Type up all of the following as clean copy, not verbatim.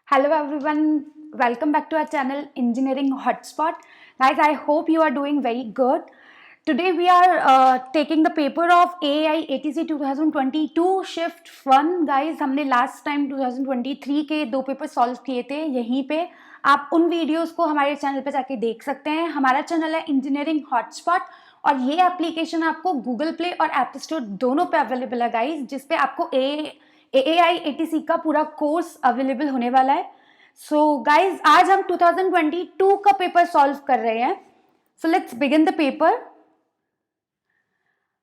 Hello everyone, welcome back to our channel Engineering Hotspot. Guys, I hope you are doing very good. Today we are taking the paper of AAI ATC 2022 Shift 1. Guys, हमने last time 2023 के दो paper solve किए थे यहीं पे. आप उन videos को हमारे चैनल पे जाके देख सकते हैं. हमारा चैनल है इंजीनियरिंग हॉटस्पॉट और ये एप्लीकेशन आपको गूगल प्ले और ऐप स्टोर दोनों पे अवेलेबल है गाइज, जिसपे आपको AAI ATC का पूरा कोर्स अवेलेबल होने वाला है. सो गाइज आज हम 2022 का पेपर सॉल्व कर रहे हैं. So let's begin the paper.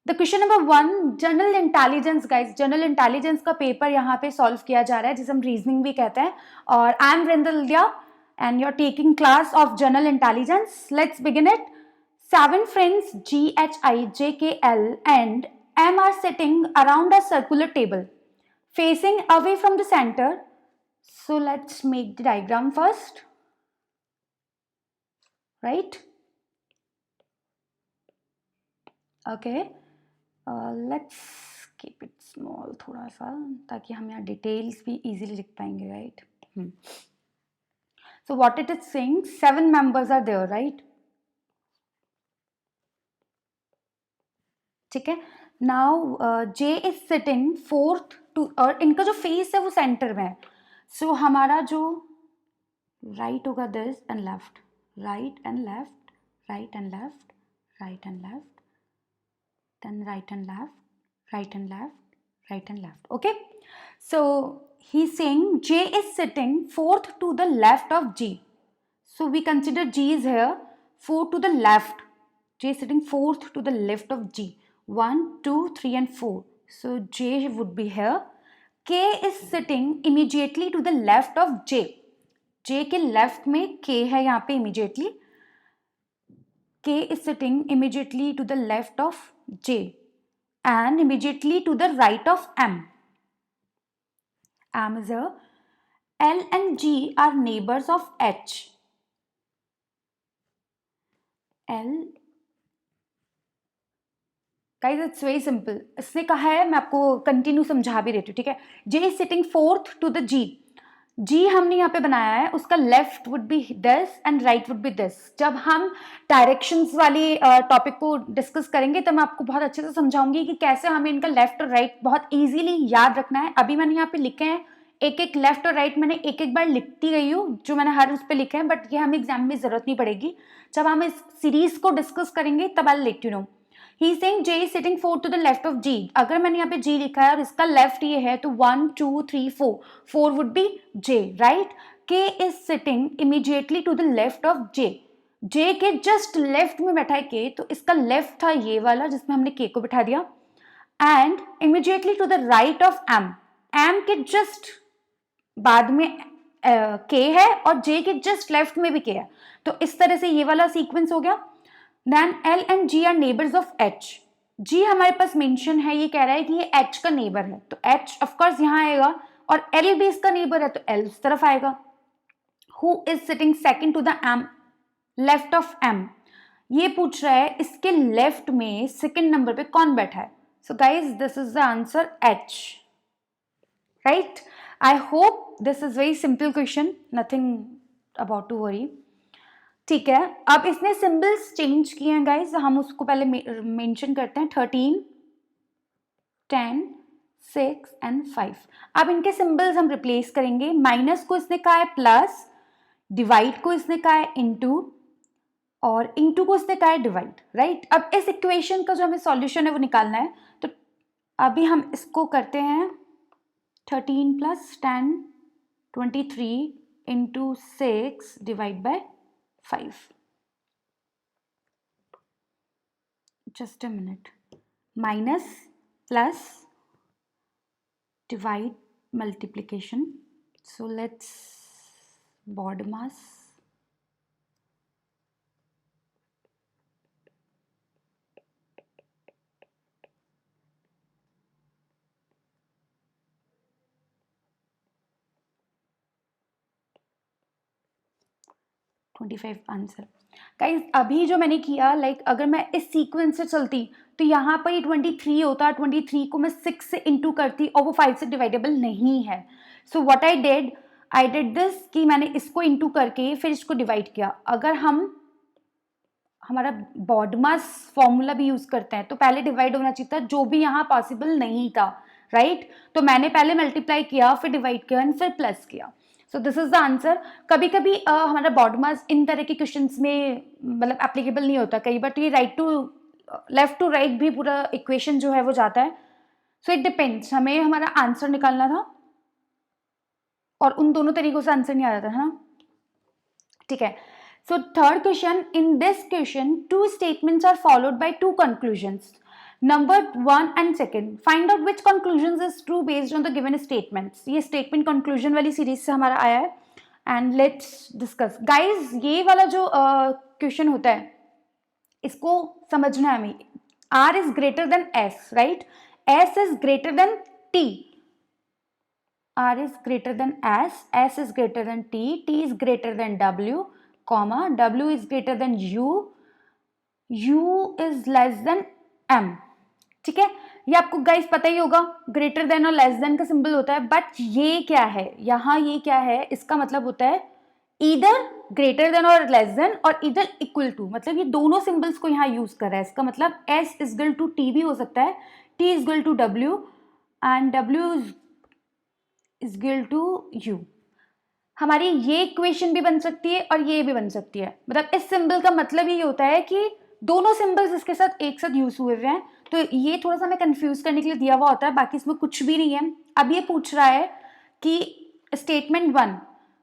The question number 1, general intelligence. Guys general intelligence का पेपर यहाँ पे सॉल्व किया जा रहा है, जिसे हम रीजनिंग भी कहते हैं. और आई एम वृंदल्या and you're taking class of general intelligence. Let's begin it. 7 friends G, H, I, J, K, L and M are sitting around a circular table facing away from the center. So let's make the diagram first. Right? Okay. Let's keep it small थोड़ा सा, ताकि हम यहाँ details भी easily लिख पाएंगे. Right? So what it is saying, 7 members are there, right? ठीक है. Now J is sitting fourth to, और इनका जो फेस है वो सेंटर में है. So हमारा जो राइट होगा this and left, right and left, right and left, right and left, then right and left, right and left, right and left. Okay, so he's saying J is sitting fourth to the left of G. So we consider G is here, 4 to the left. J is sitting fourth to the left of G. 1, 2, 3 and 4. So J would be here. K is sitting immediately to the left of J. J के left में K है यहाँ पे immediately. K is sitting immediately to the left of J and immediately to the right of M. M is here. L and G are neighbors of H. L, guys it's very simple. इसने कहा है, मैं आपको continue समझा भी देती हूँ. ठीक है. J is sitting fourth to the G. G हमने यहाँ पे बनाया है, उसका left would be this and right would be this. जब हम डायरेक्शंस वाली टॉपिक को डिस्कस करेंगे तो मैं आपको बहुत अच्छे से समझाऊंगी कि कैसे हमें इनका लेफ्ट और राइट बहुत इजीली याद रखना है. अभी मैंने यहाँ पे लिखे हैं एक एक लेफ्ट और राइट, मैंने एक एक बार लिखती गई हूँ जो मैंने हर उस पर लिखे हैं, बट ये हमें एग्जाम में जरूरत नहीं पड़ेगी. जब हम इस सीरीज को डिस्कस करेंगे तब I let you know. He is saying J is sitting 4 to the left of G. अगर मैंने यहाँ पे G लिखा है और इसका लेफ्ट ये है तो 1, 2, 3, 4. 4 would be J, right? K is sitting immediately to the left of J. J के जस्ट लेफ्ट में बैठा है K, तो इसका लेफ्ट था ये वाला जिसमें हमने K को बिठा दिया. And immediately to the right of M. M के जस्ट बाद में K है और J के जस्ट लेफ्ट में भी K है. तो इस तरह से ये वाला सीक्वेंस हो गया. Then L and G are neighbors of H. G हमारे पास मेंशन है, ये कह रहा है कि ये H का नेबर है, तो H ऑफ कोर्स यहाँ आएगा और L भी इसका नेबर है तो L इस तरफ आएगा. Who is sitting second to the M, left of M? ये पूछ रहा है इसके लेफ्ट में सेकंड नंबर पे कौन बैठा है. So guys this is the answer H, right? I hope this is very simple question, nothing about to worry. ठीक है. अब इसने सिंबल्स चेंज किए हैं गाइज, हम उसको पहले मेंशन करते हैं. 13, 10, 6 एंड 5. अब इनके सिंबल्स हम रिप्लेस करेंगे. माइनस को इसने कहा है प्लस, डिवाइड को इसने कहा है इनटू और इनटू को इसने कहा है डिवाइड, राइट? अब इस इक्वेशन का जो हमें सॉल्यूशन है वो निकालना है, तो अभी हम इसको करते हैं 13 plus 10, 23 into 6 divide by 5. Just a minute. Minus, plus, divide, multiplication. So let's BODMAS. Answer. Guys अभी जो मैंने किया, अगर मैं इस सीक्वेंस से चलती तो यहाँ पर ये 23 होता, 23 को मैं 6 से इंटू करती और वो 5 से डिवाइडेबल नहीं है. So what I did, I did this कि मैंने इसको इंटू करके फिर इसको डिवाइड किया. अगर हम हमारा बॉडमास फॉर्मूला भी यूज करते हैं तो पहले डिवाइड होना चाहिए था, जो भी यहाँ पॉसिबल नहीं था, राइट? तो मैंने पहले मल्टीप्लाई किया, फिर डिवाइड किया एंड फिर प्लस किया. So this is the answer. कभी कभी हमारा बॉडमास इन तरह के क्वेश्चंस में मतलब एप्लीकेबल नहीं होता कई बार, तो ये right to left to right भी पूरा इक्वेशन जो है वो जाता है. सो इट डिपेंड्स, हमें हमारा आंसर निकालना था और उन दोनों तरीकों से आंसर नहीं आ रहा था, है ना? ठीक है. So third question, in this question, two statements are followed by two conclusions. Number one and second. Find out which conclusions is true based on the given statements. ये statement conclusion वाली series से हमारा आया है. And let's discuss. Guys, ये वाला जो question होता है इसको समझना है हमें. R is greater than S, right? S is greater than T. R is greater than S is greater than T is greater than W, comma, W is greater than U is less than M. ठीक है, ये आपको guys पता ही होगा, greater than और less than का symbol होता है. बट ये क्या है यहाँ, ये क्या है, इसका मतलब होता है इधर ग्रेटर देन और लेस देन और इधर इक्वल टू. मतलब ये दोनों सिंबल्स को यहाँ यूज कर रहा है. इसका मतलब S is equal to T भी हो सकता है, T is equal to W and W is equal to U. हमारी ये इक्वेशन भी बन सकती है और ये भी बन सकती है. मतलब इस सिंबल का मतलब ये होता है कि दोनों सिंबल्स इसके साथ एक साथ यूज हुए हुए हैं. तो ये थोड़ा सा हमें कंफ्यूज करने के लिए दिया हुआ होता है, बाकी इसमें कुछ भी नहीं है. अब ये पूछ रहा है कि statement 1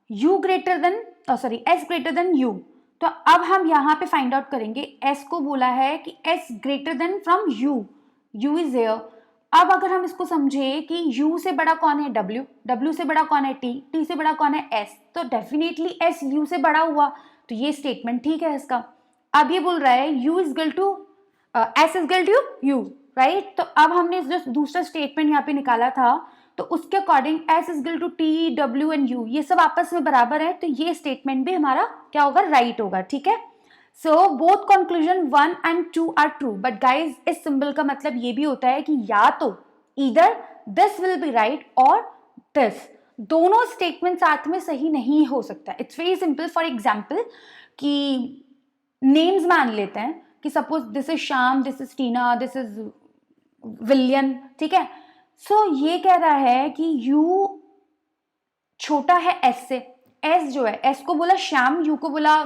U greater than sorry S greater then U. तो अब हम यहाँ पे फाइंड आउट करेंगे. S को बोला है कि S greater than from U is there. अब अगर हम इसको समझे कि U से बड़ा कौन है W, W से बड़ा कौन है T से बड़ा कौन है S, तो डेफिनेटली S U से बड़ा हुआ. तो ये स्टेटमेंट ठीक है इसका. अब ये बोल रहा है U is equal to S is equal to U, right? तो अब हमने जो दूसरा स्टेटमेंट यहाँ पे निकाला था तो उसके according S is equal to T, W and U ये सब आपस में बराबर है, तो ये स्टेटमेंट भी हमारा क्या होगा, राइट होगा. ठीक है. So both conclusion 1 and 2 are true, but guys इस symbol का मतलब ये भी होता है कि या तो either this will be right or this. दोनों statement साथ में सही नहीं हो सकता. It's very simple. For example कि names मान लेते हैं कि suppose this is Sham, this is Tina, this is William. ठीक है. So ये कह रहा है कि U छोटा है S से. S जो है, S को बोला श्याम, U को बोला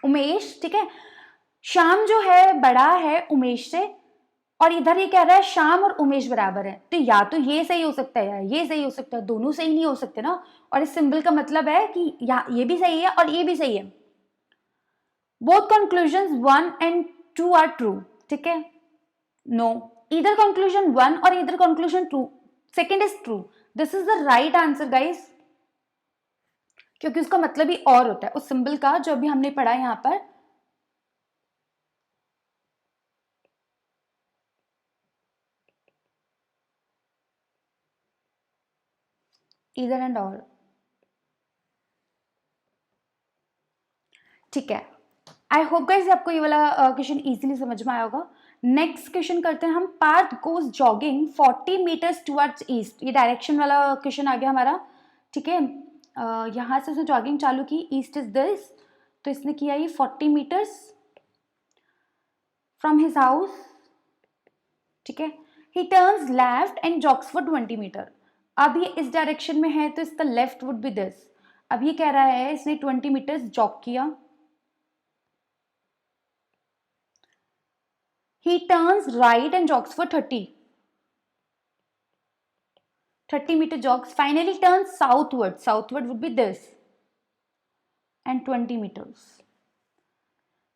उमेश. ठीक है. श्याम जो है बड़ा है उमेश से और इधर ये कह रहा है श्याम और उमेश बराबर है. तो या तो ये सही हो सकता है या ये सही हो सकता है, दोनों सही नहीं हो सकते ना. और इस सिंबल का मतलब है कि ये भी सही है और ये भी सही है. Both conclusions 1 and 2 are true. ठीक है. नो, इधर कंक्लूजन 1 और इधर conclusion 2 second is true. This is the right answer guys, क्योंकि उसका मतलब ही और होता है उस सिंबल का जो अभी हमने पढ़ा यहाँ पर. इधर एंड और. ठीक है. आई होप गाइस आपको ये वाला क्वेश्चन इजीली समझ में आया होगा. नेक्स्ट क्वेश्चन करते हैं हम. Parth goes jogging 40 metres towards east. ये डायरेक्शन वाला क्वेश्चन आ गया हमारा. ठीक है. यहाँ से उसने जॉगिंग चालू की, ईस्ट इज दिस, तो इसने किया ये 40 मीटर्स फ्रॉम हिज हाउस. ठीक है. He turns left and jogs for 20 metre. अब ये इस डायरेक्शन में है तो इसका लेफ्ट वुड बी दिस. अब ये कह रहा है इसने 20 मीटर्स जॉग किया. He turns right and jogs for 30 meter jogs. Finally turns southward. Southward would be this. And 20 meters.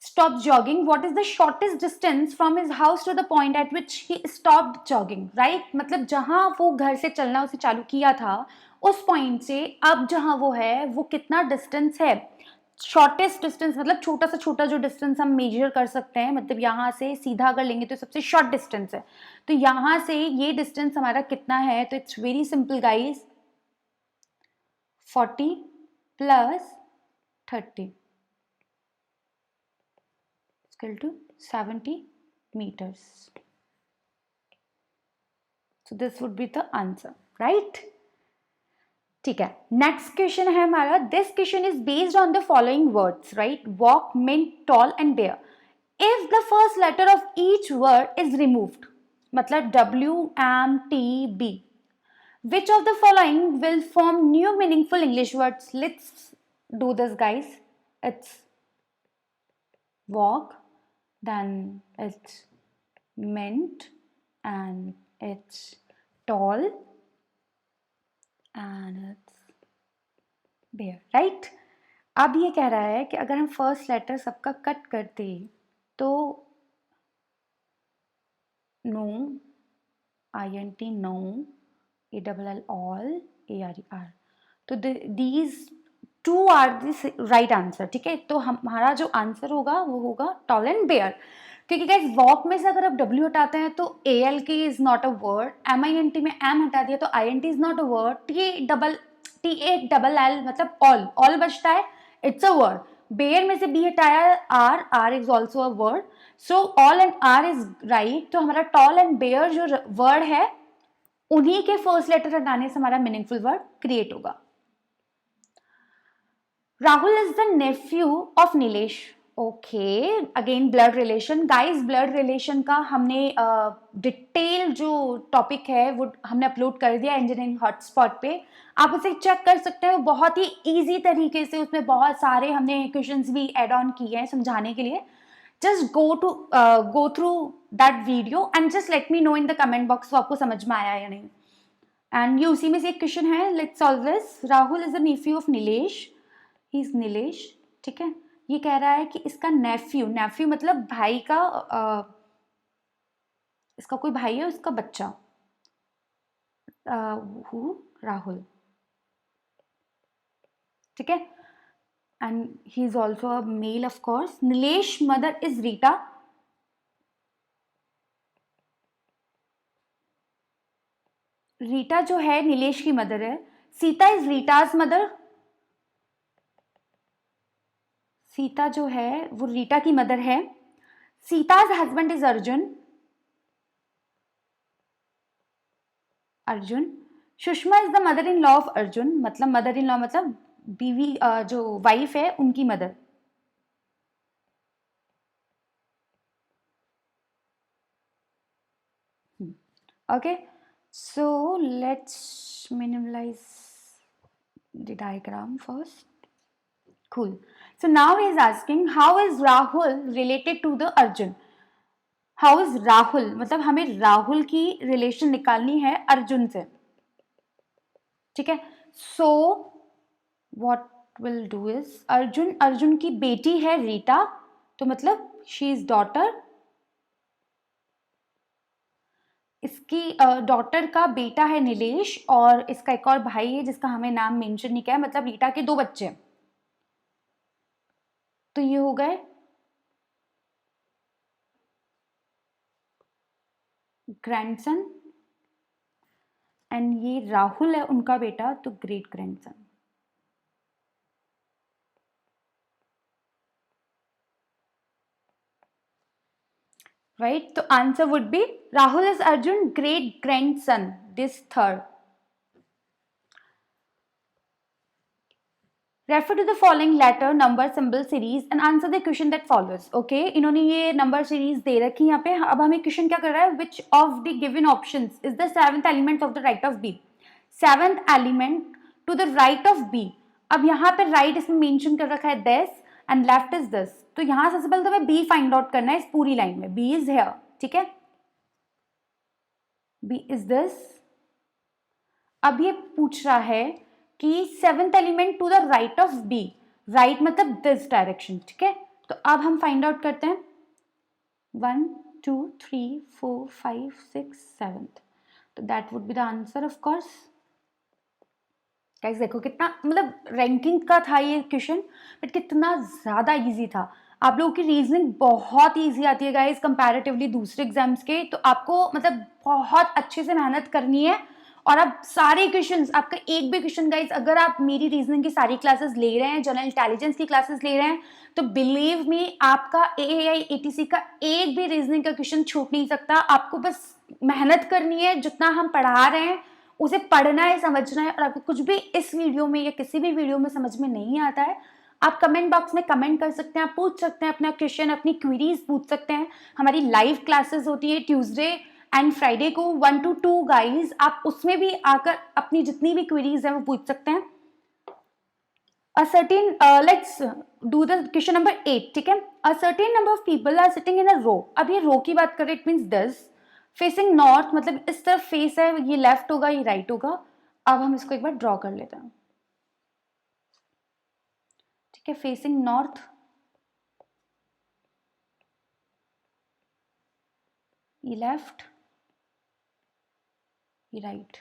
Stops jogging. What is the shortest distance from his house to the point at which he stopped jogging? Right? मतलब जहां वो घर से चलना उसे चालू किया था उस पॉइंट से अब जहां वो है वो कितना डिस्टेंस है. शॉर्टेस्ट डिस्टेंस मतलब छोटा से छोटा जो डिस्टेंस हम मेजर कर सकते हैं, मतलब यहाँ से सीधा अगर लेंगे तो सबसे शॉर्ट डिस्टेंस है. तो यहाँ से ये डिस्टेंस हमारा कितना है, तो it's very simple guys, 40 plus 30 equal to 70 meters. So this would be the answer, right? ठीक है, नेक्स्ट क्वेश्चन है हमारा, this question is based on the following words, right? Walk, mint, tall and bare. If the first letter of each word is removed, मतलब WMTB, which of the following will form new meaningful English words? Let's do this, guys. It's walk, then it's mint, and it's tall, and it's bear, right? अब ये कह रहा है कि अगर हम first letter सबका कट करते तो no, INT no, ALL all, ARER, तो these two are the right answer. ठीक है, तो हमारा जो आंसर होगा वो होगा टॉल एंड बेयर, क्योंकि गाइस वॉक में से अगर आप W हटाते हैं तो ALK is not a word, MINT में M हटा दिया तो INT is not a word, TALL मतलब ऑल बचता है, इट्स अ वर्ड. बेयर में से B हटाया, R is also a word, so all and R is right. तो हमारा टॉल एंड बेयर जो वर्ड है उन्हीं के फर्स्ट लेटर हटाने से हमारा मीनिंगफुल वर्ड क्रिएट होगा. Rahul is the Neiphiu of Nilesh. Okay, again blood relation. Guys blood relation का हमने डिटेल जो टॉपिक है वो हमने अपलोड कर दिया इंजीनियरिंग हॉटस्पॉट पे, आप उसे चेक कर सकते हैं. बहुत ही इजी तरीके से उसमें बहुत सारे हमने क्वेश्चंस भी एड ऑन किए हैं समझाने के लिए. Just go through that video and just let me know in the comment box वो आपको समझ में आया या नहीं. एंड ये उसी में से एक क्वेश्चन है, let's solve this. Rahul is the Neiphiu of Nilesh, he is Nilesh. ठीक है, ये कह रहा है कि इसका नेफ्यू मतलब भाई का, इसका कोई भाई है, उसका बच्चा, राहुल. ठीक है, and he is also a male of course. Nilesh mother is Rita. Rita जो है नीलेश की मदर है. Sita is Rita's mother. सीता जो है वो रीटा की मदर है. Sita's husband is Arjun. Arjun. Sushma is the mother in law of Arjun, मतलब मदर इन लॉ मतलब बीवी, जो वाइफ है उनकी mother. Okay, so let's minimalize the diagram first. Cool. So now he is asking how is Rahul related to the Arjun? How is Rahul, मतलब हमें राहुल की relation निकालनी है अर्जुन से. ठीक है, so what we'll do is Arjun की बेटी है रीटा, तो मतलब she is daughter. इसकी डॉटर का बेटा है नीलेश और इसका एक और भाई है जिसका हमें नाम मेंशन नहीं किया है, मतलब रीटा के 2 बच्चे. तो ये हो गए ग्रैंडसन, एंड ये राहुल है उनका बेटा, तो ग्रेट ग्रैंडसन. राइट, तो answer would be Rahul is Arjun great grandson, this third. Refer to the following letter, number, symbol series and answer the question that follows. Okay, इन्होंने ये नंबर सीरीज दे रखी है यहाँ पे. अब हमें क्वेश्चन क्या कर रहा है, which of the given options is the seventh element of the right of B? Seventh element to the right of B. अब यहाँ पे right इसमें मेंशन कर रखा है this and left is this. तो यहाँ सबसे पहले तो हमें B फाइंड आउट करना है इस पूरी लाइन में. B is here. ठीक है, B is this. अब ये पूछ रहा है कि seventh element to the right of B. Right मतलब दिस डायरेक्शन. ठीक है, तो अब हम फाइंड आउट करते हैं. 1 2 3 4 5 6 7, तो that would be the answer of course. Guys देखो कितना मतलब रैंकिंग का था ये क्वेश्चन, बट कितना ज़्यादा इजी था. आप लोगों की रीजनिंग बहुत ईजी आती है गाइस कंपैरेटिवली दूसरे एग्जाम्स के, तो आपको मतलब बहुत अच्छे से मेहनत करनी है. और आप सारे क्वेश्चंस, आपका एक भी क्वेश्चन गाइस, अगर आप मेरी रीजनिंग की सारी क्लासेस ले रहे हैं, जनरल इंटेलिजेंस की क्लासेस ले रहे हैं, तो बिलीव मी आपका AAI ATC का एक भी रीजनिंग का क्वेश्चन छूट नहीं सकता. आपको बस मेहनत करनी है, जितना हम पढ़ा रहे हैं उसे पढ़ना है, समझना है। और आपको कुछ भी इस वीडियो में या किसी भी वीडियो में समझ में नहीं आता है, आप कमेंट बॉक्स में कमेंट कर सकते हैं, आप पूछ सकते हैं, अपना क्वेश्चन, अपनी क्वेरीज पूछ सकते हैं। हमारी लाइव क्लासेस होती है ट्यूसडे एंड फ्राइडे को 1 to 2 गाइज, आप उसमें भी आकर अपनी जितनी भी क्वेरीज है वो पूछ सकते हैं। Let's do the question number 8, ठीक है। A certain number of people are sitting in a row. अब ये रो की बात करें, it means this facing north, मतलब इस तरफ फेस है, ये लेफ्ट होगा, ये राइट होगा। अब हम इसको एक बार ड्रॉ कर लेते हैं, ठीक है। फेसिंग नॉर्थ, ये लेफ्ट, ये right.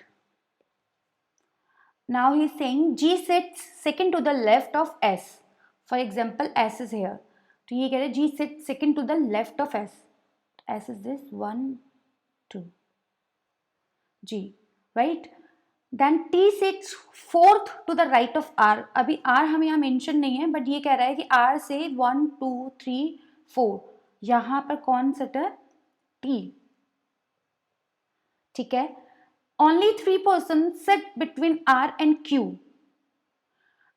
Now he is saying G sits second to the left of S. For example, S is here. तो ये कह रहे हैं G sits second to the left of S. S is this 1, 2. G, right? Then T sits fourth to the right of R. अभी R हमें यहाँ mention नहीं है, बट ये कह रहा है कि R से 1, 2, 3, 4 यहाँ पर कौन सेट है? T, ठीक है। Only 3 persons sit between R and Q.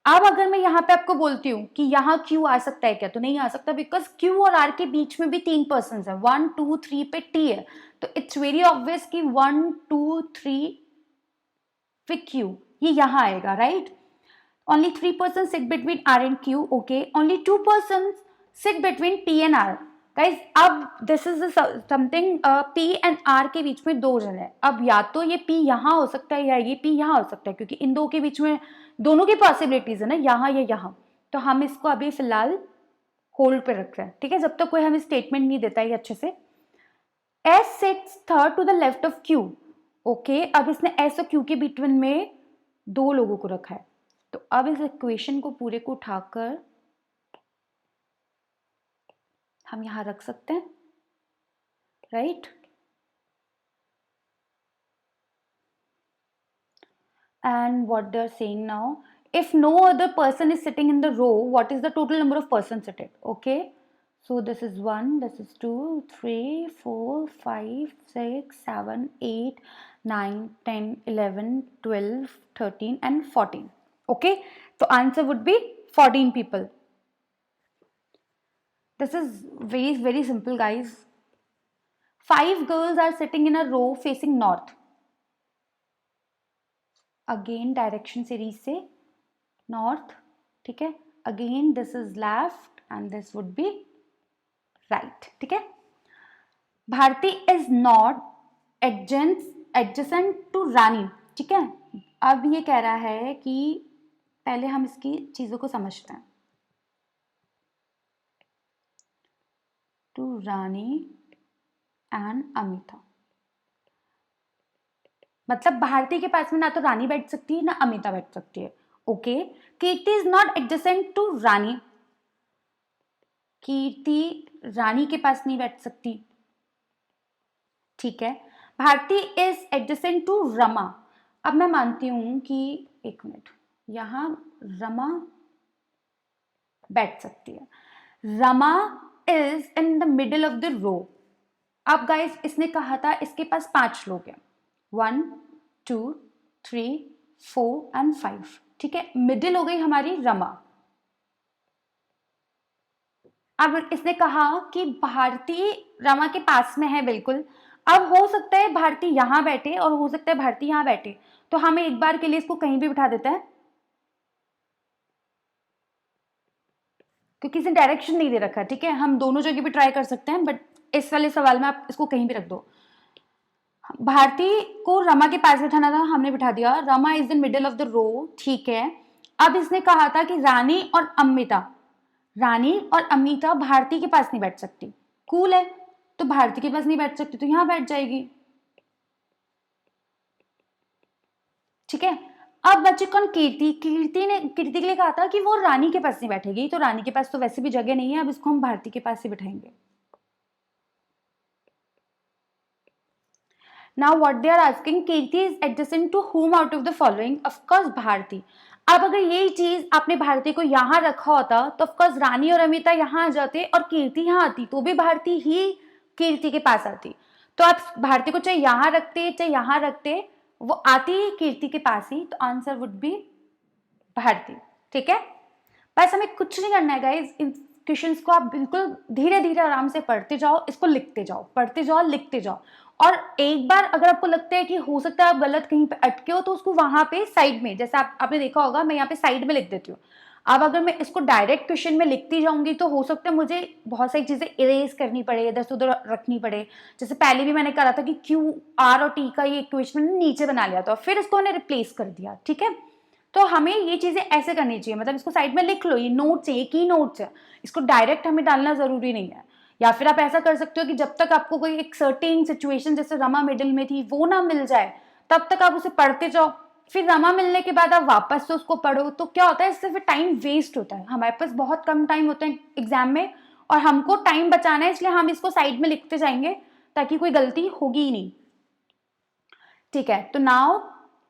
अब अगर मैं यहाँ पे आपको बोलती हूँ कि यहाँ Q आ सकता है क्या, तो नहीं आ सकता, बिकॉज Q और R के बीच में भी 3 पर्सन है, 1, 2, 3 पे T है, तो इट्स वेरी ऑब्वियस कि 1, 2, 3 पे Q, ये यहाँ आएगा, right. Only 3 persons sit between R and Q. Okay. Only 2 persons sit between P and R. Guys, अब this is something P and R के बीच में 2 जन है। अब या तो ये P यहाँ हो सकता है या ये P यहाँ हो सकता है, क्योंकि इन दो के बीच में दोनों की पॉसिबिलिटीज है ना, यहाँ या यहाँ। तो हम इसको अभी फिलहाल होल्ड पे रख रहे हैं, ठीक है, जब तक कोई हमें स्टेटमेंट नहीं देता है अच्छे से। S sits third to the left of Q. Okay, अब इसने S और Q के बिटवीन में 2 लोगों को रखा है। तो अब इस इक्वेशन को पूरे को उठाकर हम यहां रख सकते हैं, right. And what they are saying now, if no other person is sitting in the row, what is the total number of person seated? Okay, so this is 1, this is 2, 3, 4, 5, 6, 7, 8, 9, 10, 11, 12, 13 and 14. Okay, so answer would be 14 people. This is very, very simple, guys. 5 girls are sitting in a row facing north. Again direction series से north, ठीक है। Again this is left and this would be right, ठीक है। Bharti is not adjacent to Rani, ठीक है। अब ये कह रहा है कि पहले हम इसकी चीजों को समझते हैं। टू रानी एंड अमिता, मतलब भारती के पास में ना तो रानी बैठ सकती है ना अमिता बैठ सकती है। Okay, Kirti is not adjacent to Rani, Kirti Rani के पास नहीं बैठ सकती, ठीक है। Bharti is adjacent to Rama. अब मैं मानती हूं कि एक मिनट, यहां रमा बैठ सकती है। Rama is in the middle of the row. अब गाइस इसने कहा था इसके पास 5 लोग हैं, 1, 2, 3, 4 एंड 5, ठीक है। मिडिल हो गई हमारी रमा। अब इसने कहा कि भारती रमा के पास में है, बिल्कुल। अब हो सकता है भारती यहां बैठे और हो सकता है भारती यहां बैठे, तो हमें एक बार के लिए इसको कहीं भी बिठा देता है, क्योंकि इसने डायरेक्शन नहीं दे रखा, ठीक है। हम दोनों जगह भी ट्राई कर सकते हैं, बट इस वाले सवाल में आप इसको कहीं भी रख दो। भारती को रमा के पास बिठाना था, हमने बिठा दिया। Rama is the middle of the row, ठीक है। अब इसने कहा था कि रानी और अमिता भारती के पास नहीं बैठ सकती, कूल है, तो भारती के पास नहीं बैठ सकती तो यहां बैठ जाएगी, ठीक है। अब बच्चे कौन? कीर्ति के लिए कहा था कि वो रानी के पास नहीं बैठेगी, तो रानी के पास तो वैसे भी जगह नहीं है, अब इसको हम भारती के पास ही बिठाएंगे। Now what they are asking, Kirti is adjacent to whom out of the following? Of course Bharti. अब अगर यही चीज आपने भारती को यहां रखा होता तो ऑफकोर्स रानी और अमिता यहां आ जाते और कीर्ति यहां आती, तो भी भारती ही कीर्ति के पास आती। तो आप भारती को चाहे यहां रखते चाहे यहां रखते, वो आती कीर्ति के पास ही, तो आंसर वुड बी भारती। ठीक है, बस हमें कुछ नहीं करना है गाइज, इन क्वेश्चंस को आप बिल्कुल धीरे धीरे आराम से पढ़ते जाओ, इसको लिखते जाओ, पढ़ते जाओ, लिखते जाओ। और एक बार अगर आपको लगता है कि हो सकता है आप गलत कहीं पे अटके हो, तो उसको वहां पे साइड में, जैसे आपने देखा होगा मैं यहाँ पे साइड में लिख देती हूँ। अब अगर मैं इसको डायरेक्ट क्वेश्चन में लिखती जाऊंगी तो हो सकता है मुझे बहुत सारी चीजें इरेज करनी पड़े, इधर से उधर रखनी पड़े। जैसे पहले भी मैंने करा था कि क्यू आर और टी का ये इक्वेशन नीचे बना लिया था, फिर इसको मैंने रिप्लेस कर दिया। ठीक है, तो हमें ये चीजें ऐसे करनी चाहिए, मतलब इसको साइड में लिख लो, ये नोट्स है, एक ही नोट्स है, इसको डायरेक्ट हमें डालना जरूरी नहीं है। या फिर आप ऐसा कर सकते हो कि जब तक आपको कोई एक सर्टेन सिचुएशन जैसे रमा मिडिल में थी वो ना मिल जाए, तब तक आप उसे पढ़ते जाओ। फिर रमा मिलने के बाद आप वापस से उसको पढ़ो, तो क्या होता है, इससे फिर टाइम वेस्ट होता है। हमारे पास बहुत कम टाइम होता है एग्जाम में, और हमको टाइम बचाना है, इसलिए हम इसको साइड में लिखते जाएंगे ताकि कोई गलती होगी ही नहीं। ठीक है, तो now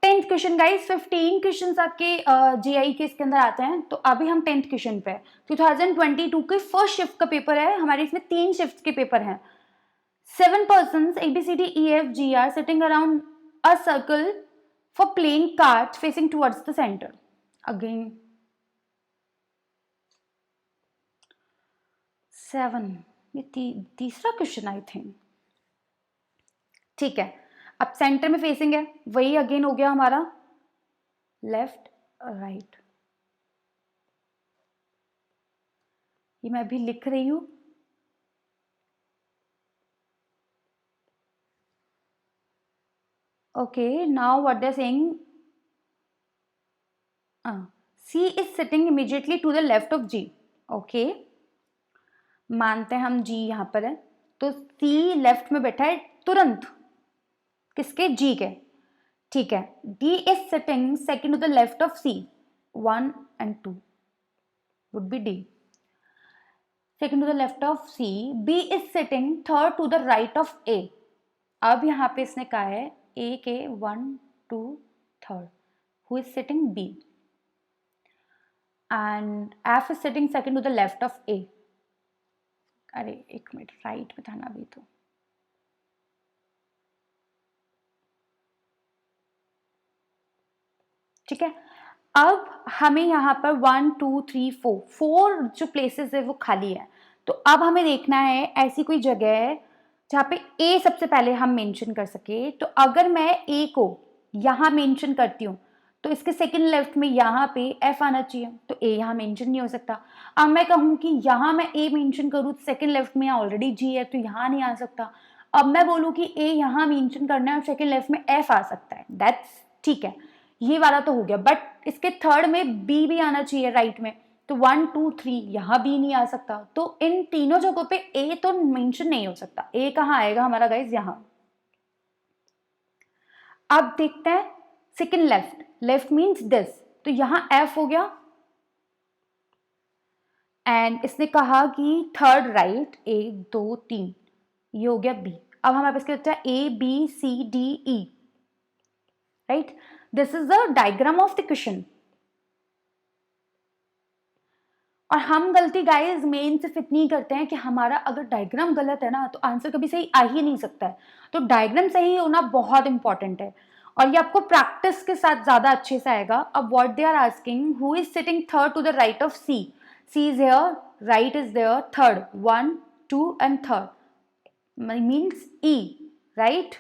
10th question guys, 15 questions आपके जीआई के इसके अंदर आते हैं। तो अभी हम 10th क्वेश्चन पे 2022 के फर्स्ट शिफ्ट का पेपर है हमारे, इसमें 3 शिफ्ट के पेपर हैं। 7 persons ABCDEFG are sitting around a circle for playing cards facing towards the center. Again 7, ये तीसरा क्वेश्चन आई थिंक। ठीक है, अब सेंटर में फेसिंग है, वही अगेन हो गया हमारा लेफ्ट राइट। ये मैं अभी लिख रही हूं। Okay, now what they're saying, C is sitting immediately to the left of G. Okay, मानते हैं हम G यहाँ पर है, तो C लेफ्ट में बैठा है तुरंत किसके, G के। ठीक है, D is sitting second to the left of C, 1 and 2 would be D. Second to the left of C, B is sitting third to the right of A. अब यहाँ पे इसने कहा है A के 1 2 3rd, who is sitting B, and F is sitting second to the left of A. अरे एक minute, right में था ना अभी तो। ठीक है, अब हमें यहाँ पर 1 2 3 4 जो प्लेसेस है वो खाली है। तो अब हमें देखना है ऐसी कोई जगह है जहाँ पे ए सबसे पहले हम मेंशन कर सके। तो अगर मैं ए को यहाँ मेंशन करती हूँ तो इसके सेकंड लेफ्ट में यहाँ पे एफ आना चाहिए, तो ए यहाँ मेंशन नहीं हो सकता। अब मैं कहूँ कि यहाँ मैं ए मेंशन करूँ तो सेकंड लेफ्ट में यहाँ ऑलरेडी जी है, तो यहाँ नहीं आ सकता। अब मैं बोलूँ कि ए यहाँ मेंशन करना है और सेकंड लेफ्ट में एफ आ सकता है, दैट्स ठीक है, ये वाला तो हो गया। बट इसके थर्ड में बी भी आना चाहिए राइट में, तो 1 2 3 यहाँ बी नहीं आ सकता। तो इन तीनों जगहों पे ए तो मेंशन नहीं हो सकता। ए कहाँ आएगा हमारा गाइज, यहाँ। अब देखते हैं second left, left means this, तो यहाँ एफ हो गया। एंड इसने कहा कि थर्ड राइट 1 2 3, ये हो गया बी। अब हमारे पास क्या बचा है, A B C D E, right. This is the diagram of the question. और हम गलती गाइस मेन सिर्फ इतनी करते हैं कि हमारा अगर डायग्राम गलत है ना तो आंसर कभी सही आ ही नहीं सकता है। तो डायग्राम सही होना बहुत इंपॉर्टेंट है, और ये आपको प्रैक्टिस के साथ ज्यादा अच्छे से आएगा। अब what they are asking, who is sitting third to the right of C, C is here, right is there, third 1 2 and third means E, right.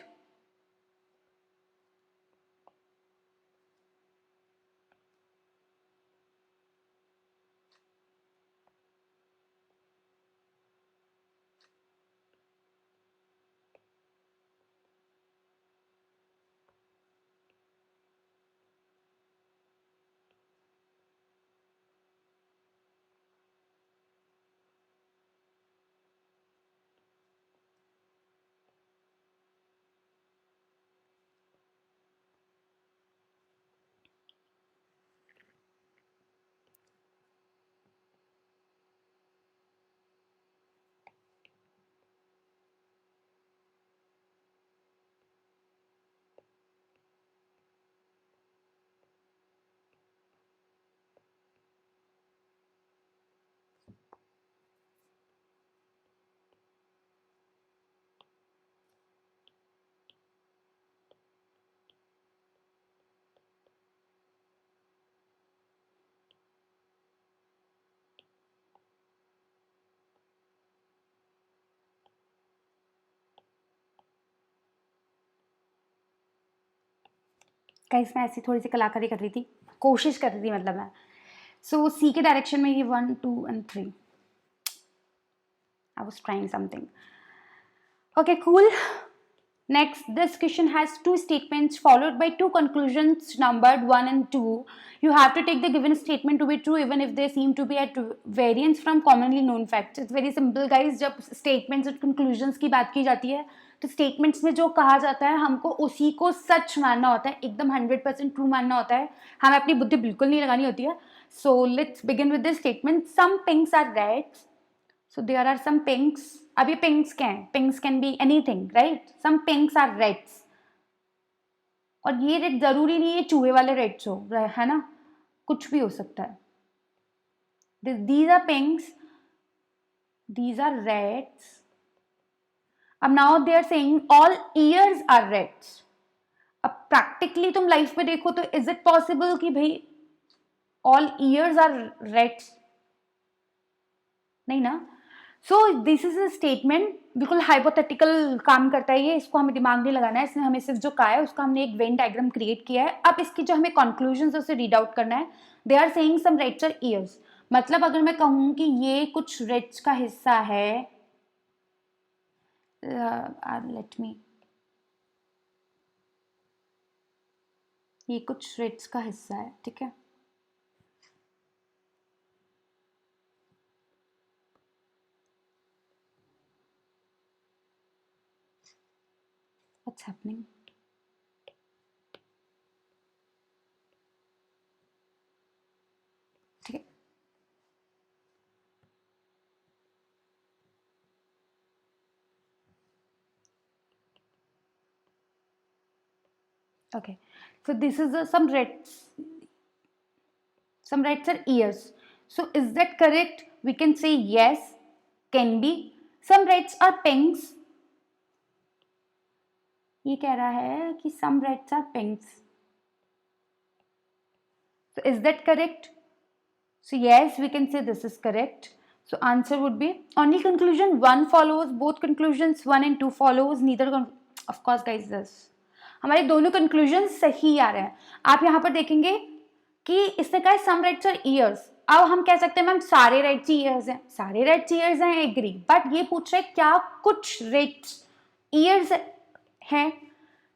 Guys मैं ऐसी थोड़ी सी कलाकारी कर रही थी, कोशिश कर रही थी मतलब मैं. सो सी के डायरेक्शन में ये 1 2 and 3 I was trying something. Okay, cool. Next, this question has two statements followed by two conclusions numbered 1 and 2. You have to take the given statement to be true even if they seem to be at variance from commonly known facts. It's very simple, guys. जब statements और conclusions की बात की जाती है तो statements में जो कहा जाता है हमको उसी को सच मानना होता है, एकदम 100% ट्रू मानना होता है, हमें अपनी बुद्धि बिल्कुल नहीं लगानी होती है. So let's begin with this statement. Some pinks are reds. So there are some pinks. अब ये pinks क्या हैं? Pinks can be anything, right? Some pinks are reds. और ये रेड जरूरी नहीं है चूहे वाले रेड्स हो, है ना, कुछ भी हो सकता है. These are pinks. These are reds. अब now they are saying all ears are reds. अब practically तुम लाइफ में देखो तो is it possible कि भाई all ears are reds? नहीं ना. So this is a statement, बिल्कुल हाइपोथेटिकल काम करता है ये, इसको हमें दिमाग नहीं लगाना है, इसने हमें सिर्फ जो कहा है उसका हमने एक वेन डायग्राम क्रिएट किया है. अब इसकी जो हमें कंक्लूजन उसे रीड आउट करना है. They are saying some reds are years. मतलब अगर मैं कहूँ कि ये कुछ रेड्स का हिस्सा है, लेट मी, ये कुछ रेड्स का हिस्सा है, ठीक है. What's happening? ठीक है. Okay, so this is some reds. Some reds are ears. So is that correct? We can say yes, can be. Some reds are pinks. ये कह रहा है कि some reds are pinks. So is that correct? So yes, we can say this is correct. So answer would be only conclusion 1 follows, both conclusions 1 and 2 follows, neither of course guys this. हमारे दोनों conclusion सही आ रहे हैं. आप यहाँ पर देखेंगे कि इसने कहा सम रेड्स और ईयर्स. अब हम कह सकते हैं मैम सारे रेड्स ईयर्स हैं, सारे रेड्स ईयर्स हैं, एग्री, बट ये पूछ रहे क्या कुछ रेड्स ईयर्स हैं.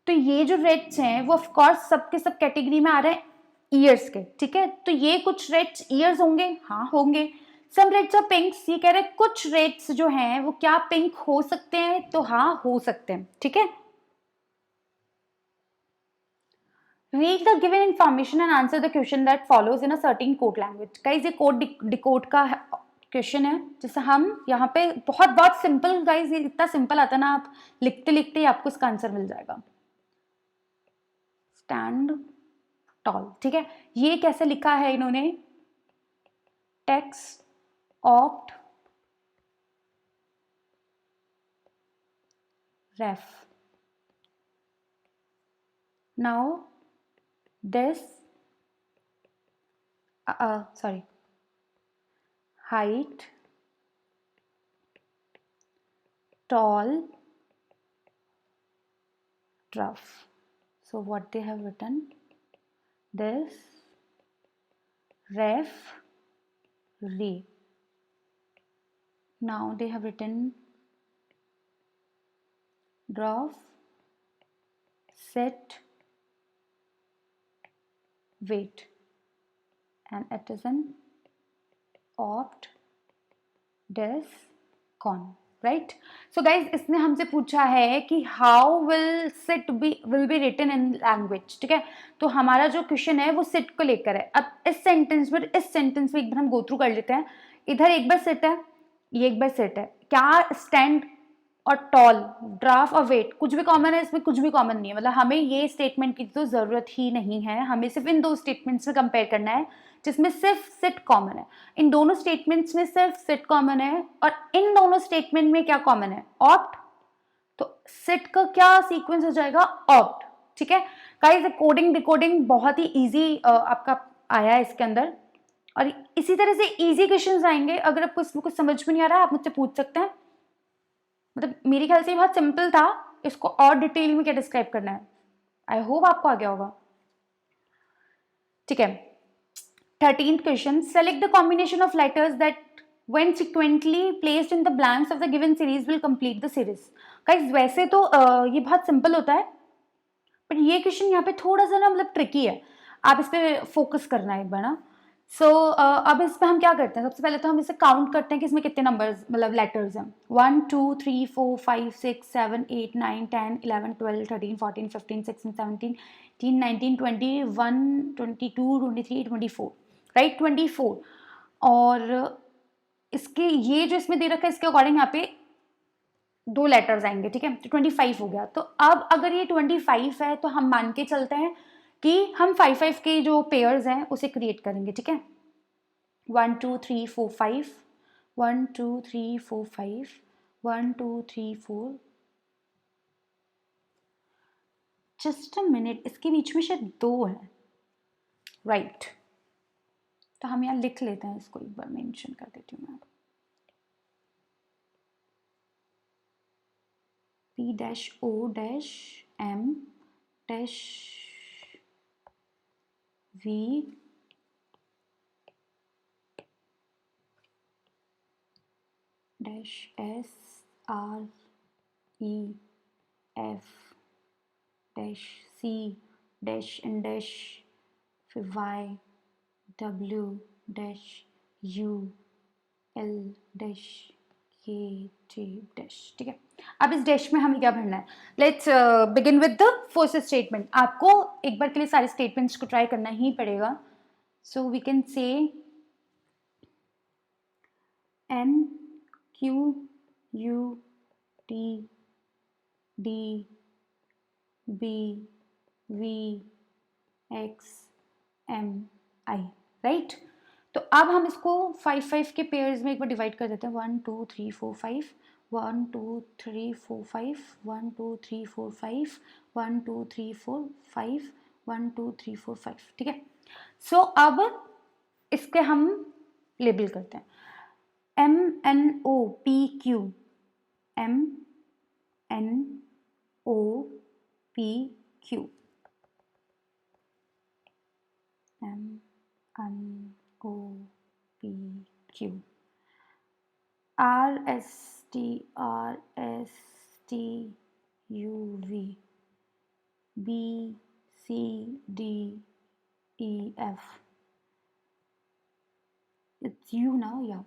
तो ये जो रेड्स हैं वो ऑफ कोर्स सबके सब कैटेगरी में आ रहे हैं ईयर्स के, ठीक है. तो ये कुछ रेड्स ईयर्स होंगे, हाँ होंगे. सम रेड्स और पिंक्स, ये कह रहे हैं कुछ रेड्स जो हैं वो क्या पिंक हो सकते हैं, तो हाँ हो सकते हैं, ठीक है. Read the given information and answer the question that follows in a certain code language. Guys ये कोड डिकोड का क्वेश्चन है जिसे हम यहाँ पे बहुत सिंपल, गाइज ये इतना सिंपल आता है ना, आप लिखते लिखते ही आपको इसका आंसर मिल जाएगा. स्टैंड टॉल, ठीक है. ये कैसे लिखा है इन्होंने, text opt ref. Now this sorry, height, tall, rough. So what they have written, this ref re. Now they have written drop, sit, wait, and it is an opt des con, right? So guys इसने हमसे पूछा है कि how will sit will be written in language, ठीक है. तो हमारा जो क्वेश्चन है वो sit को लेकर है. अब इस सेंटेंस में एक बार हम गो थ्रू कर लेते हैं. इधर एक बार sit है, ये एक बार sit है. क्या स्टैंड और टॉल, ड्राफ और वेट कुछ भी कॉमन है, इसमें कुछ भी कॉमन नहीं है. मतलब हमें ये स्टेटमेंट की तो ज़रूरत ही नहीं है, हमें सिर्फ इन दो स्टेटमेंट्स में कंपेयर करना है जिसमें सिर्फ सिट कॉमन है. इन दोनों स्टेटमेंट्स में सिर्फ सिट कॉमन है और इन दोनों स्टेटमेंट में क्या कॉमन है, ऑप्ट. तो सिट का क्या सीक्वेंस हो जाएगा, ऑप्ट, ठीक है. गाइस कोडिंग डिकोडिंग बहुत ही ईजी आपका आया है इसके अंदर, और इसी तरह से ईजी क्वेश्चन आएंगे. अगर आपको इसमें कुछ समझ में नहीं आ रहा है आप मुझसे पूछ सकते हैं. मतलब मेरे ख्याल से बहुत सिंपल था, इसको और डिटेल में क्या डिस्क्राइब करना है, आई होप आपको आ गया होगा. ठीक है. 13th question, select the combination of letters that when sequentially placed in the blanks of the given series will complete the series. Guys, वैसे तो ये बहुत सिंपल होता है, बट ये क्वेश्चन यहाँ पे थोड़ा सा ना मतलब ट्रिकी है. आप इस पर फोकस करना है एक बार ना. सो अब इस पर हम क्या करते हैं, सबसे पहले तो हम इसे काउंट करते हैं कि इसमें कितने नंबर्स मतलब लेटर्स हैं. 1 2 3 4 5 6 7 8 9 10 11 12 13 14 15 16 17 18 19 20 21 22 23 24, राइट. 24. और इसके ये जो इसमें दे रखा है इसके अकॉर्डिंग यहाँ पे 2 लेटर्स आएंगे, ठीक है. तो 25 हो गया. तो अब अगर ये 25 है तो हम मान के चलते हैं कि हम 5 के जो पेयर्स हैं उसे क्रिएट करेंगे, ठीक है. 1 2 3 4 5 1 2 3 4 5 1 2 3 4. जस्ट अ मिनट, इसके बीच में शायद 2 है, राइट. तो हम यहाँ लिख लेते हैं, इसको एक बार मेंशन कर देती हूँ मैं. P dash O dash M dash V dash S R E F dash C dash and dash फिर Y W dash U L dash K J dash. ठीक है. अब इस डैश में हमें क्या भरना है. Let's begin with the first statement. आपको एक बार के लिए सारे स्टेटमेंट्स को ट्राई करना ही पड़ेगा. So we can say N Q U T D B V X M I, right. तो अब हम इसको 5 के पेयर्स में एक बार डिवाइड कर देते हैं. 1 2 3 4 5 1 2 3 4 5 1 2 3 4 5 1 2 3 4 5 1 2 3 4 5, ठीक है. सो अब इसके हम लेबल करते हैं. M N O P Q M N O P Q M N O P Q R S T R S T U V B C D E F. It's U now, yeah.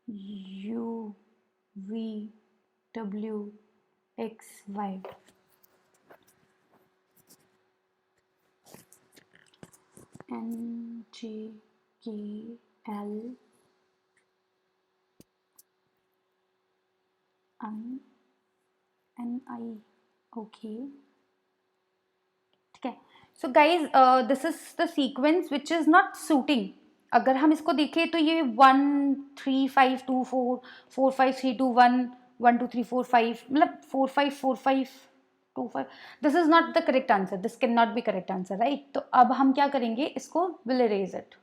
U V W X Y. N J K L N I. Okay. ठीक है. So guys this is the sequence which is not shooting. अगर हम इसको देखें तो ये 1 3 5 2 4 4 5 3 2 1 1 2 3 4 5 मतलब 4 5 4 5 2 5. This is not the correct answer. This can not be correct answer, right. तो अब हम क्या करेंगे, इसको will erase it.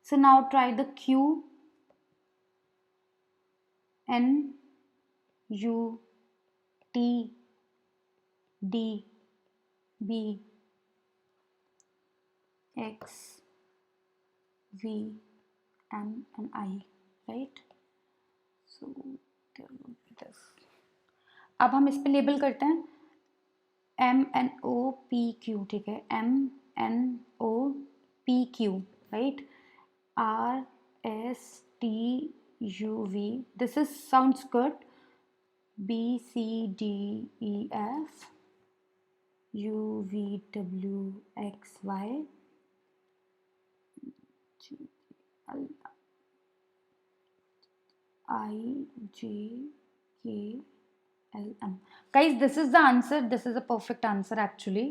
So now try the Q N U T D B X V M and I, right? So there will be this. अब हम इस पे लेबल करते हैं M N O P Q, ठीक है. M N O P Q, right? R S T U V. This is sounds good. B C D E F U V W X Y G L I J K L M. Guys, this is the answer. This is a perfect answer actually.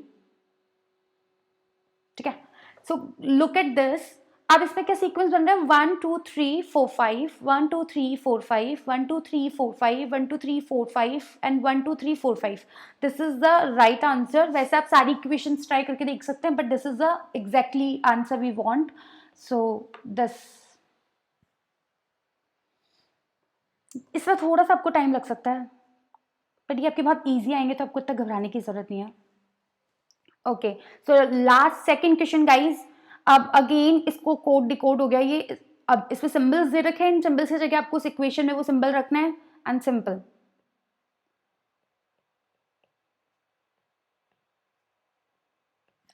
ठीक है. So look at this. अब इसमें क्या sequence बन रहा है, 1 2 3 4 5, 1 2 3 4 5, 1 2 3 4 5, 1 2 3 4 5 and 1 2 3 4 5. This is the right answer. वैसे आप सारी इक्वेशंस ट्राई करके देख सकते हैं, but this is the exactly answer we want. So this, इसमें थोड़ा सा आपको टाइम लग सकता है, बट ये आपके बहुत ईजी आएंगे, तो आपको इतना घबराने की जरूरत नहीं है. Okay, so last second question guys. अब अगेन इसको कोड डिकोड हो गया ये. अब इसमें सिंबल्स दे रखे हैं, इन सिंबल्स की जगह आपको उस इक्वेशन में वो सिंबल रखना है, एंड सिंपल.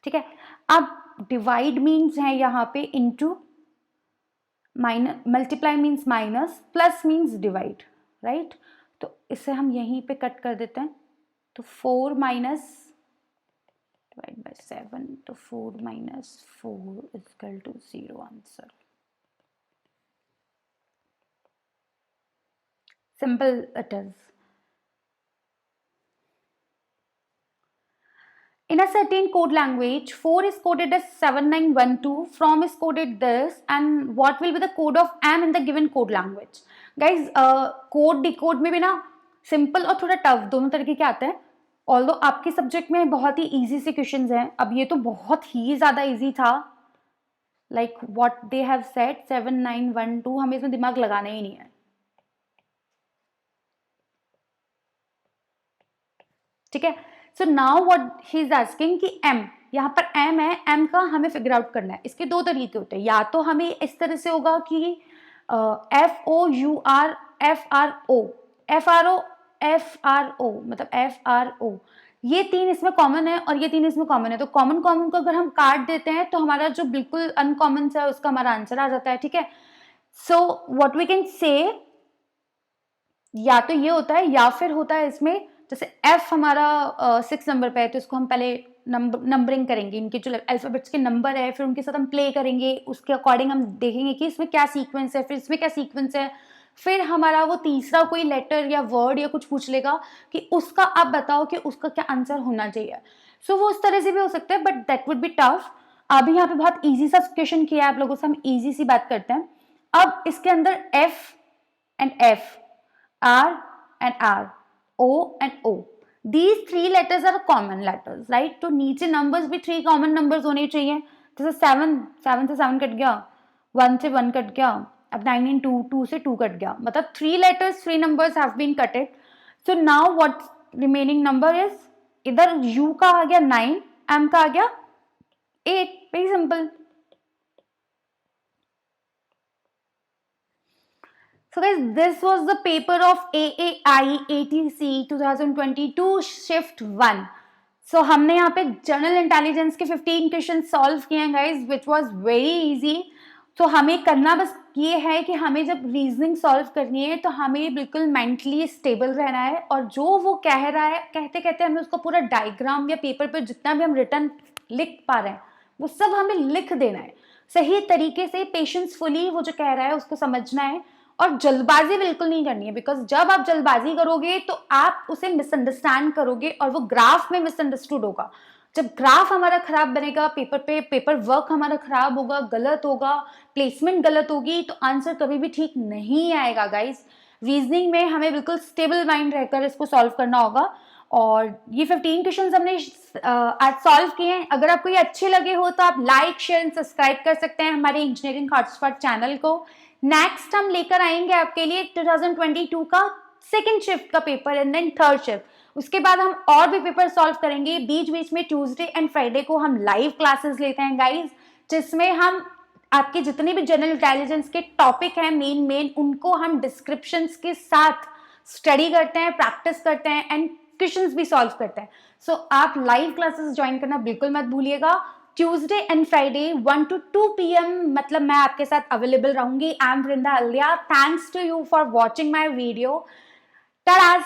ठीक है. अब डिवाइड मीन्स है यहाँ पे into, minus, multiply means minus, plus means divide, right. तो इसे हम यहीं पे कट कर देते हैं. तो 4 माइनस डिवाइड बाय 7, तो 4 minus 4 is equal to 0 answer. Simple it is. In a certain code language, 4 is coded as 7912, from is coded this, and what will be the code of M in the given code language? Guys, code decode में भी ना simple और थोड़ा tough दोनों तरीके के आते हैं. Although आपके सब्जेक्ट में बहुत ही easy से क्वेश्चंस हैं, अब ये तो बहुत ही ज़्यादा easy था. Like what they have said 7912, हमें इसमें दिमाग लगाना ही नहीं है. ठीक है. So now what he is asking कि m, यहाँ पर m है, m का हमें फिगर आउट करना है. इसके दो तरीके होते हैं, या तो हमें इस तरह से होगा कि FOUR मतलब FRO, ये तीन इसमें कॉमन है और ये तीन इसमें कॉमन है. तो कॉमन कॉमन को अगर हम काट देते हैं तो हमारा जो बिल्कुल अनकॉमन सा है उसका हमारा आंसर आ जाता है. ठीक है. सो व्हाट वी कैन से, या तो ये होता है या फिर होता है इसमें, जैसे F हमारा 6 नंबर पे है, तो इसको हम पहले नंबरिंग करेंगे, इनके जो अल्फाबेट्स के नंबर है, फिर उनके साथ हम प्ले करेंगे, उसके अकॉर्डिंग हम देखेंगे कि इसमें क्या सीक्वेंस है, फिर इसमें क्या सीक्वेंस है. फिर हमारा वो तीसरा कोई लेटर या वर्ड या कुछ पूछ लेगा कि उसका आप बताओ कि उसका क्या आंसर होना चाहिए. सो वो उस तरह से भी हो सकता है, but that would be tough. अभी यहाँ पे बहुत ईजी सा क्वेश्चन किया है आप लोगों से, हम ईजी सी बात करते हैं. अब इसके अंदर F and F, R and R, O and O, these three letters are common letters, right? तो नीचे numbers भी 3 common numbers होने चाहिए. जैसे 7 से 7 कट गया, 1 से 1 कट गया, अब 9 and 2, 2 से 2 कट गया, मतलब 3 letters, 3 numbers have been cutted. So now what remaining number is, इधर U का आ गया 9, M का आ गया 8. very simple. So guys, this was the paper of AAI ATC 2022 Shift 1. So हमने यहाँ पे जनरल इंटेलिजेंस के 15 क्वेश्चन सॉल्व किए हैं guys, which was very easy. तो हमें करना बस ये है कि हमें जब रीजनिंग सॉल्व करनी है तो हमें बिल्कुल मेंटली स्टेबल रहना है, और जो वो कह रहा है कहते कहते हमें उसको पूरा डायग्राम या पेपर पे जितना भी हम रिटर्न लिख पा रहे हैं वो सब हमें लिख देना है सही तरीके से, पेशेंसफुली वो जो कह रहा है उसको समझना है, और जल्दबाजी बिल्कुल नहीं करनी है. बिकॉज जब आप जल्दबाजी करोगे तो आप उसे मिसअंडरस्टैंड करोगे और वो ग्राफ में मिसअंडरस्टूड होगा. जब ग्राफ हमारा खराब बनेगा पेपर पे, पेपर वर्क हमारा खराब होगा, गलत होगा, प्लेसमेंट गलत होगी, तो आंसर कभी भी ठीक नहीं आएगा गाइज. रीजनिंग में हमें बिल्कुल स्टेबल माइंड रहकर इसको सॉल्व करना होगा. और ये 15 क्वेश्चन हमने आज सॉल्व किए हैं. अगर आपको ये अच्छे लगे हो तो आप लाइक, शेयर एंड सब्सक्राइब कर सकते हैं हमारे इंजीनियरिंग हॉटस्पॉट चैनल को. नेक्स्ट हम लेकर आएंगे आपके लिए 2022 का सेकंड शिफ्ट का paper and then third shift. उसके बाद हम और भी पेपर सॉल्व करेंगे. बीच बीच में ट्यूसडे एंड फ्राइडे को हम लाइव क्लासेस लेते हैं गाइज, जिसमें हम आपके जितने भी जनरल इंटेलिजेंस के टॉपिक हैं मेन उनको हम डिस्क्रिप्शंस के साथ स्टडी करते हैं, प्रैक्टिस करते हैं एंड क्वेश्चंस भी सॉल्व करते हैं. सो आप लाइव क्लासेस ज्वाइन करना बिल्कुल मत भूलिएगा. Tuesday and Friday 1 to 2 PM मतलब मैं आपके साथ अवेलेबल रहूंगी. I am Vrinda Haldia. Thanks to you for watching my video. Tata.